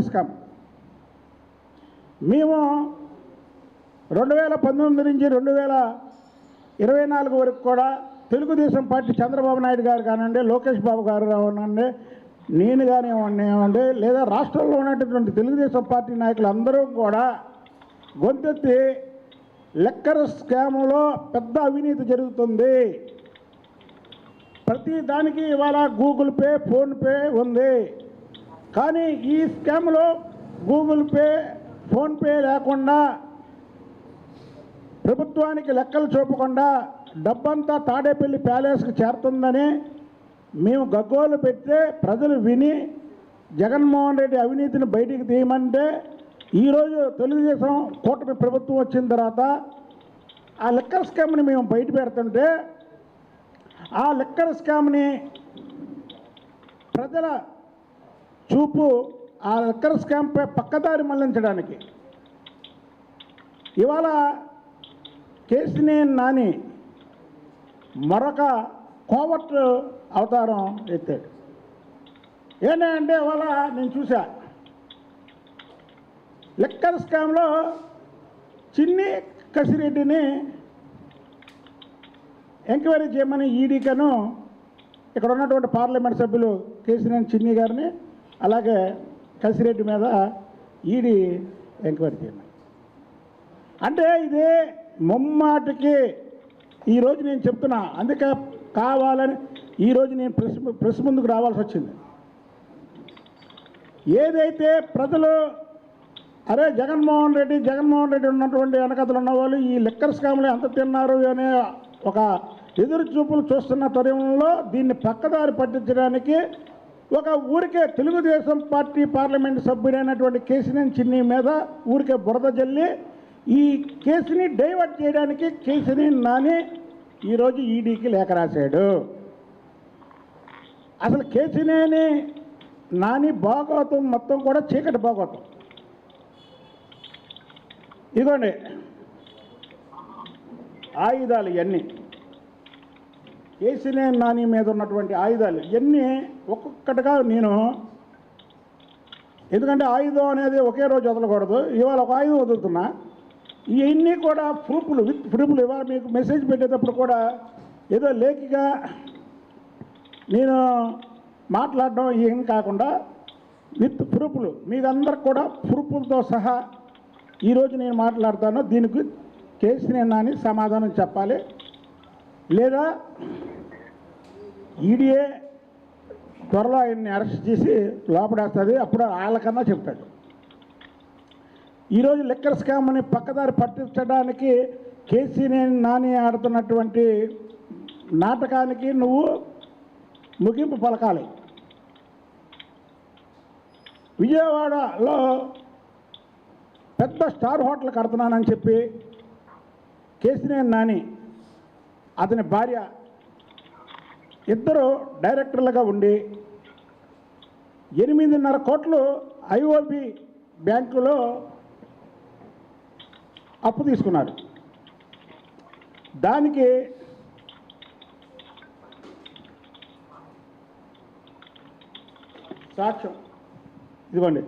Scam. మేము 2019 నుంచి 2024 వరకు కూడా తెలుగుదేశం పార్టీ చంద్రబాబు నాయుడు గారు కానివ్వండి, లోకేష్ బాబు గారు కానివ్వండి, నేను కానివ్వండి, లేదా రాష్ట్రంలో ఉన్నటువంటి తెలుగుదేశం పార్టీ నాయకులు అందరూ కూడా గొంతెత్తి లెక్కర్ స్కామ్లో పెద్ద అవినీతి జరుగుతుంది, ప్రతి దానికి ఇవాళ గూగుల్ పే, ఫోన్పే ఉంది, కానీ ఈ స్కామ్లో గూగుల్ పే, ఫోన్పే లేకుండా ప్రభుత్వానికి లెక్కలు చూపకుండా డబ్బంతా తాడేపల్లి ప్యాలెస్కి చేరుతుందని మేము గగ్గోలు పెడితే ప్రజలు విని జగన్మోహన్ రెడ్డి అవినీతిని బయటికి తీయమంటే ఈరోజు తెలుగుదేశం కూటమి ప్రభుత్వం వచ్చిన తర్వాత ఆ లెక్కర్ స్కామ్ని మేము బయట పెడుతుంటే ఆ లెక్కర్ స్కామ్ని ప్రజల చూపు ఆ లెక్కర్ స్కామ్పై పక్కదారి మళ్లించడానికి ఇవాళ కేసినేని నాని మరొక కోవర్ట్ అవతారం ఎత్తాడు. ఏంటంటే ఇవాళ నేను చూసా లెక్కర్ స్కామ్లో చిన్ని కసిరెడ్డిని ఎంక్వైరీ చేయమని ఈడీకను ఇక్కడ ఉన్నటువంటి పార్లమెంట్ సభ్యులు కేసినేని చిన్ని గారిని అలాగే కసిరెడ్డి మీద ఈడీ ఎంక్వైరీ చేయమని అంటే ఇదే ముమ్మాటికి ఈరోజు నేను చెప్తున్నా. అందుకే కావాలని ఈరోజు నేను ప్రెస్ ముందుకు రావాల్సి వచ్చింది. ఏదైతే ప్రజలు అరే జగన్మోహన్ రెడ్డి ఉన్నటువంటి వెనకతలు ఉన్నవాళ్ళు ఈ లెక్కర్ స్కామ్లో ఎంత తిన్నారు అనే ఒక ఎదురు చూపులు చూస్తున్న తరుణంలో దీన్ని పక్కదారి పట్టించడానికి ఒక ఊరికే తెలుగుదేశం పార్టీ పార్లమెంటు సభ్యుడైనటువంటి కేసినేని చిన్ని మీద ఊరికే బురద జల్లి ఈ కేసుని డైవర్ట్ చేయడానికి కేసినేని నాని ఈరోజు ఈడీకి లేఖ రాశాడు. అసలు కేసినేని నాని భాగవతం మొత్తం కూడా చీకటి భాగవతం. ఇదిగోండి ఆయుధాలు ఇవన్నీ, కేసినేని నాని మీద ఉన్నటువంటి ఆయుధాలు ఇవన్నీ ఒక్కొక్కటిగా నేను, ఎందుకంటే ఆయుధం అనేది ఒకే రోజు వదలకూడదు. ఇవాళ ఒక ఆయుధం వదులుతున్నా, ఇవన్నీ కూడా ప్రూఫ్లు విత్ ప్రూఫ్లు. ఇవాళ మీకు మెసేజ్ పెట్టేటప్పుడు కూడా ఏదో లేఖగా నేను మాట్లాడడం ఏం కాకుండా విత్ ప్రూఫ్లు మీకందరికి కూడా ప్రూఫ్లతో సహా ఈరోజు నేను మాట్లాడతాను. దీనికి కేసినేని నాని సమాధానం చెప్పాలి, లేదా ఈడీఏ త్వరలో ఆయన్ని అరెస్ట్ చేసి లోపడేస్తుంది. అప్పుడు వాళ్ళకన్నా చెప్తాడు. ఈరోజు లెక్కర్ స్కామ్ని పక్కదారి పట్టించడానికి కేసినేని నాని ఆడుతున్నటువంటి నాటకానికి నువ్వు ముగింపు పలకాలి. విజయవాడలో పెద్ద స్టార్ హోటల్ కడుతున్నానని చెప్పి కేసినేని నాని అతని భార్య ఇద్దరు డైరెక్టర్లుగా ఉండి 8.5 కోట్లు ఐఓబి బ్యాంకులో అప్పు తీసుకున్నారు. దానికి సాక్ష్యం ఇదిగోండి.